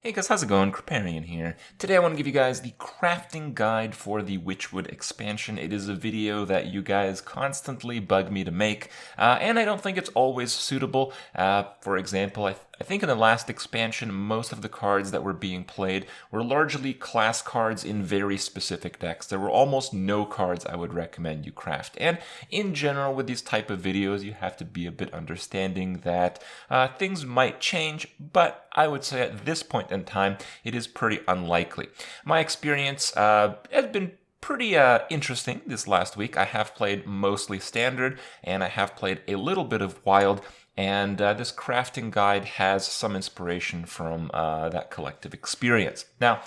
Hey guys, how's it going? Kripparrian here. Today I want to give you guys the crafting guide for the Witchwood expansion. It is a video that you guys constantly bug me to make, and I don't think it's always suitable. For example, I think in the last expansion, most of the cards that were being played were largely class cards in very specific decks. There were almost no cards I would recommend you craft. And in general, with these type of videos, you have to be a bit understanding that things might change, but I would say at this point in time, it is pretty unlikely. My experience has been pretty interesting this last week. I have played mostly standard, and I have played a little bit of wild, and this crafting guide has some inspiration from that collective experience. Now,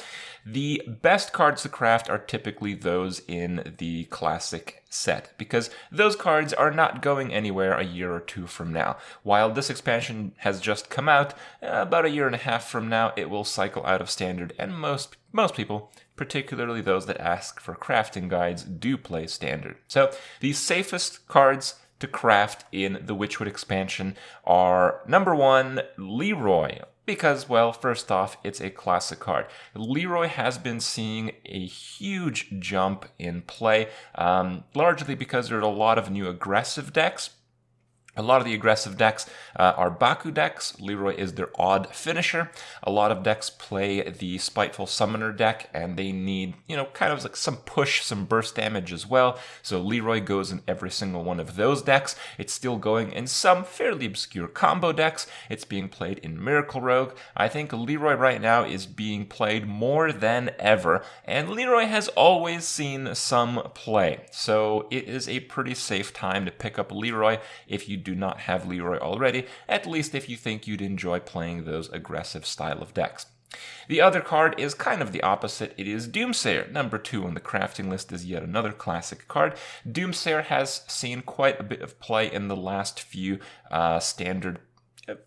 the best cards to craft are typically those in the classic set, because those cards are not going anywhere a year or two from now. While this expansion has just come out, about a year and a half from now, it will cycle out of standard, and most people, particularly those that ask for crafting guides, do play standard. So the safest cards to craft in the Witchwood expansion are number 1, Leroy. Because, well, first off, it's a classic card. Leroy has been seeing a huge jump in play, largely because there are a lot of new aggressive decks. A lot of the aggressive decks are Baku decks. Leroy is their odd finisher. A lot of decks play the Spiteful Summoner deck, and they need, kind of like some push, some burst damage as well. So Leroy goes in every single one of those decks. It's still going in some fairly obscure combo decks. It's being played in Miracle Rogue. I think Leroy right now is being played more than ever, and Leroy has always seen some play. So it is a pretty safe time to pick up Leroy if you do not have Leroy already, at least if you think you'd enjoy playing those aggressive style of decks. The other card is kind of the opposite. It is Doomsayer. Number 2 on the crafting list is yet another classic card. Doomsayer has seen quite a bit of play in the last few standard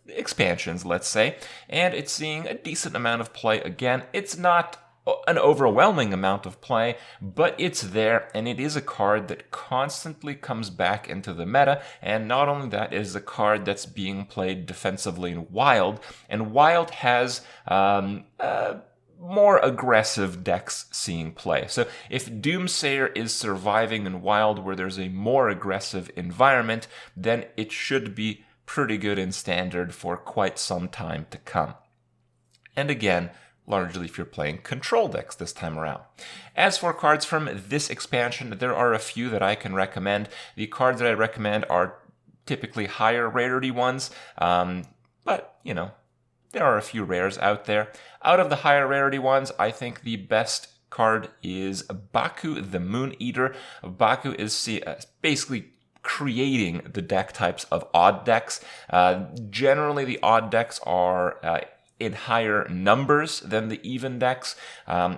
expansions, let's say, and it's seeing a decent amount of play again. It's not an overwhelming amount of play, but it's there, and it is a card that constantly comes back into the meta. And not only that, it is a card that's being played defensively in Wild, and Wild has more aggressive decks seeing play. So if Doomsayer is surviving in Wild where there's a more aggressive environment, then it should be pretty good in Standard for quite some time to come. And again, largely if you're playing control decks this time around. As for cards from this expansion, there are a few that I can recommend. The cards that I recommend are typically higher rarity ones, but, there are a few rares out there. Out of the higher rarity ones, I think the best card is Baku the Moon Eater. Baku is basically creating the deck types of odd decks. Generally, the odd decks are in higher numbers than the even decks,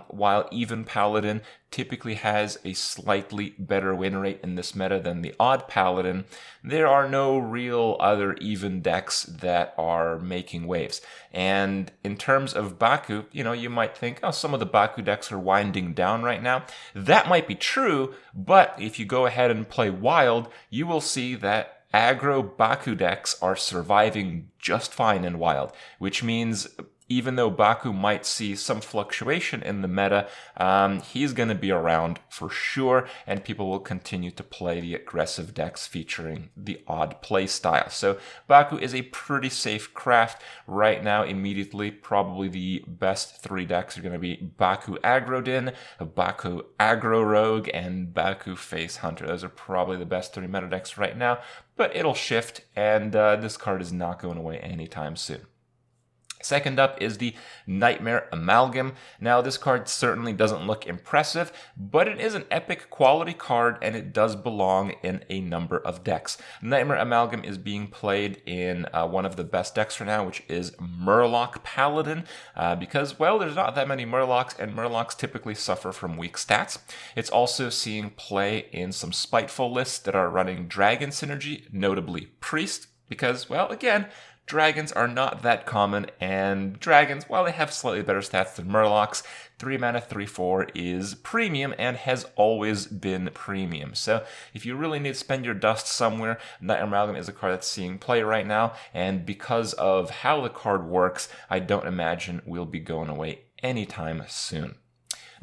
while even Paladin typically has a slightly better win rate in this meta than the odd Paladin. There are no real other even decks that are making waves. And in terms of Baku, you might think, some of the Baku decks are winding down right now. That might be true, but if you go ahead and play Wild, you will see that aggro Baku decks are surviving just fine in Wild, which means even though Baku might see some fluctuation in the meta, he's going to be around for sure, and people will continue to play the aggressive decks featuring the odd play style. So Baku is a pretty safe craft right now. Immediately, probably the best 3 decks are going to be Baku Aggro Din, Baku Aggro Rogue, and Baku Face Hunter. Those are probably the best 3 meta decks right now, but it'll shift, and this card is not going away anytime soon. Second up is the Nightmare Amalgam. Now, this card certainly doesn't look impressive, but it is an epic quality card, and it does belong in a number of decks. Nightmare Amalgam is being played in one of the best decks for now, which is Murloc Paladin, because, well, there's not that many Murlocs, and Murlocs typically suffer from weak stats. It's also seeing play in some Spiteful lists that are running Dragon Synergy, notably Priest. Because, well, again, dragons are not that common, and dragons, while they have slightly better stats than murlocs, 3 mana 3/4 is premium and has always been premium. So if you really need to spend your dust somewhere, Night Amalgam is a card that's seeing play right now, and because of how the card works, I don't imagine we'll be going away anytime soon.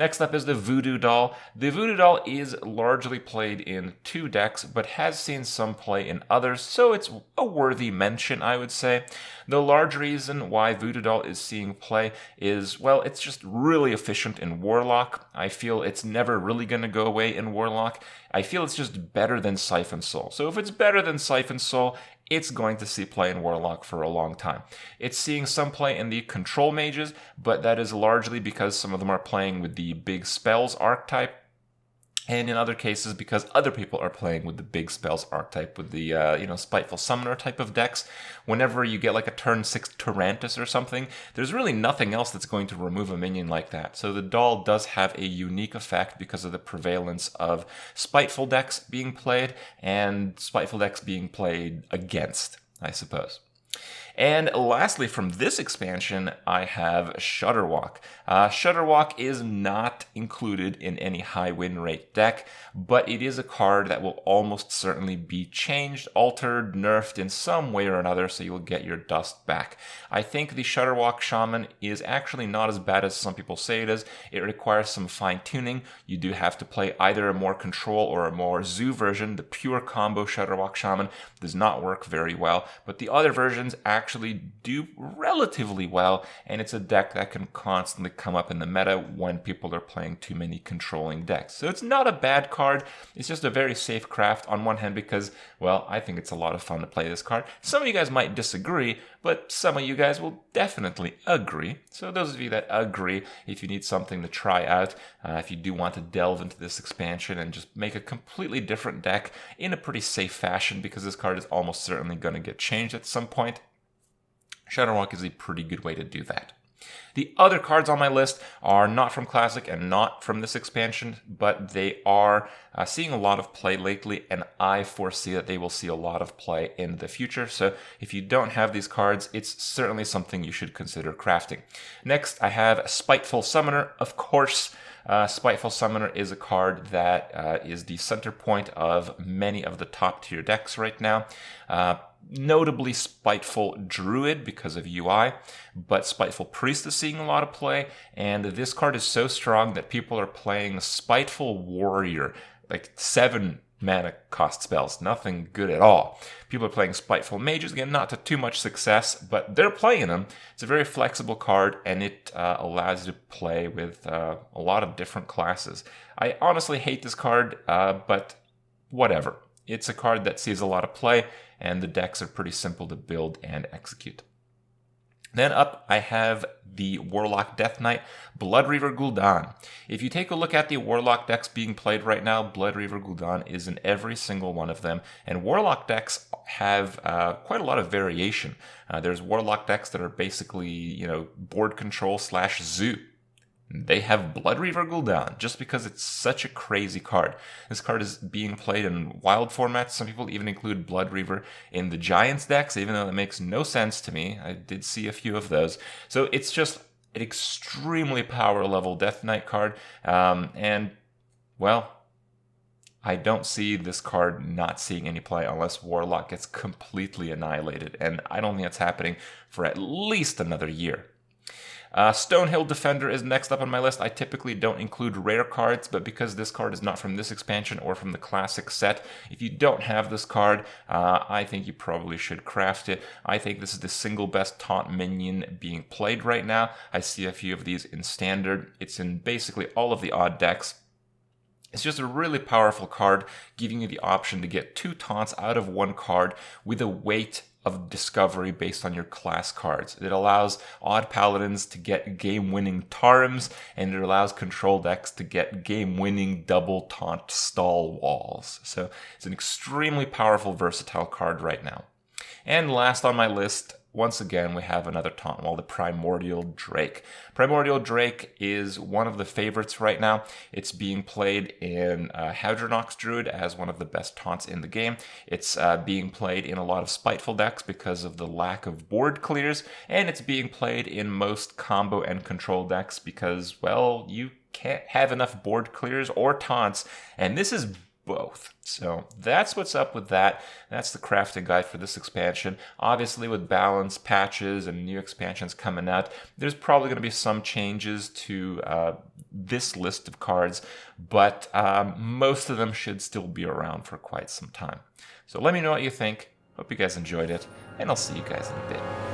Next up is the Voodoo Doll. The Voodoo Doll is largely played in 2 decks, but has seen some play in others, so it's a worthy mention, I would say. The large reason why Voodoo Doll is seeing play is, well, it's just really efficient in Warlock. I feel it's never really going to go away in Warlock. I feel it's just better than Siphon Soul. So if it's better than Siphon Soul, it's going to see play in Warlock for a long time. It's seeing some play in the Control Mages, but that is largely because some of them are playing with the big spells archetype, and in other cases because other people are playing with the big spells archetype with the Spiteful Summoner type of decks. Whenever you get like a turn 6 Tarantus or something, there's really nothing else that's going to remove a minion like that. So the doll does have a unique effect because of the prevalence of Spiteful decks being played and Spiteful decks being played against, I suppose. And lastly, from this expansion, I have Shudderwalk. Shudderwalk is not included in any high win rate deck, but it is a card that will almost certainly be changed, altered, nerfed in some way or another, so you'll get your dust back. I think the Shudderwalk Shaman is actually not as bad as some people say it is. It requires some fine-tuning. You do have to play either a more control or a more zoo version. The pure combo Shudderwalk Shaman does not work very well, but the other versions actually do relatively well, and it's a deck that can constantly come up in the meta when people are playing too many controlling decks. So it's not a bad card, it's just a very safe craft on one hand because, well, I think it's a lot of fun to play this card. Some of you guys might disagree, but some of you guys will definitely agree. So those of you that agree, if you need something to try out, if you do want to delve into this expansion and just make a completely different deck in a pretty safe fashion, because this card is almost certainly going to get changed at some point, Shudderwalk is a pretty good way to do that. The other cards on my list are not from Classic and not from this expansion, but they are seeing a lot of play lately, and I foresee that they will see a lot of play in the future. So if you don't have these cards, it's certainly something you should consider crafting. Next, I have Spiteful Summoner. Of course, Spiteful Summoner is a card that is the center point of many of the top tier decks right now. Notably Spiteful Druid because of UI, but Spiteful Priest is seeing a lot of play, and this card is so strong that people are playing Spiteful Warrior, like 7 mana cost spells, nothing good at all. People are playing Spiteful Mages, again, not to too much success, but they're playing them. It's a very flexible card, and it allows you to play with a lot of different classes. I honestly hate this card, but whatever. It's a card that sees a lot of play, and the decks are pretty simple to build and execute. Then up, I have the Warlock Death Knight, Bloodreaver Gul'dan. If you take a look at the Warlock decks being played right now, Bloodreaver Gul'dan is in every single one of them, and Warlock decks have quite a lot of variation. There's Warlock decks that are basically, board control / zoo. They have Bloodreaver Gul'dan just because it's such a crazy card. This card is being played in wild formats. Some people even include Bloodreaver in the Giants decks, even though that makes no sense to me. I did see a few of those. So it's just an extremely power level Death Knight card. And, well, I don't see this card not seeing any play unless Warlock gets completely annihilated. And I don't think that's happening for at least another year. Stonehill Defender is next up on my list. I typically don't include rare cards, but because this card is not from this expansion or from the classic set, if you don't have this card, I think you probably should craft it. I think this is the single best taunt minion being played right now. I see a few of these in standard. It's in basically all of the odd decks. It's just a really powerful card, giving you the option to get 2 taunts out of 1 card with a weight of discovery based on your class cards. It allows odd paladins to get game-winning Tarims, and it allows control decks to get game-winning double taunt stall walls. So it's an extremely powerful, versatile card right now. And last on my list, once again, we have another taunt wall, the Primordial Drake. Primordial Drake is one of the favorites right now. It's being played in Hadronox Druid as one of the best taunts in the game. It's being played in a lot of Spiteful decks because of the lack of board clears, and it's being played in most combo and control decks because, well, you can't have enough board clears or taunts, and this is both. So that's what's up with that. That's the crafting guide for this expansion. Obviously, with balance patches and new expansions coming out, there's probably going to be some changes to this list of cards, but most of them should still be around for quite some time. So let me know what you think. Hope you guys enjoyed it, and I'll see you guys in a bit.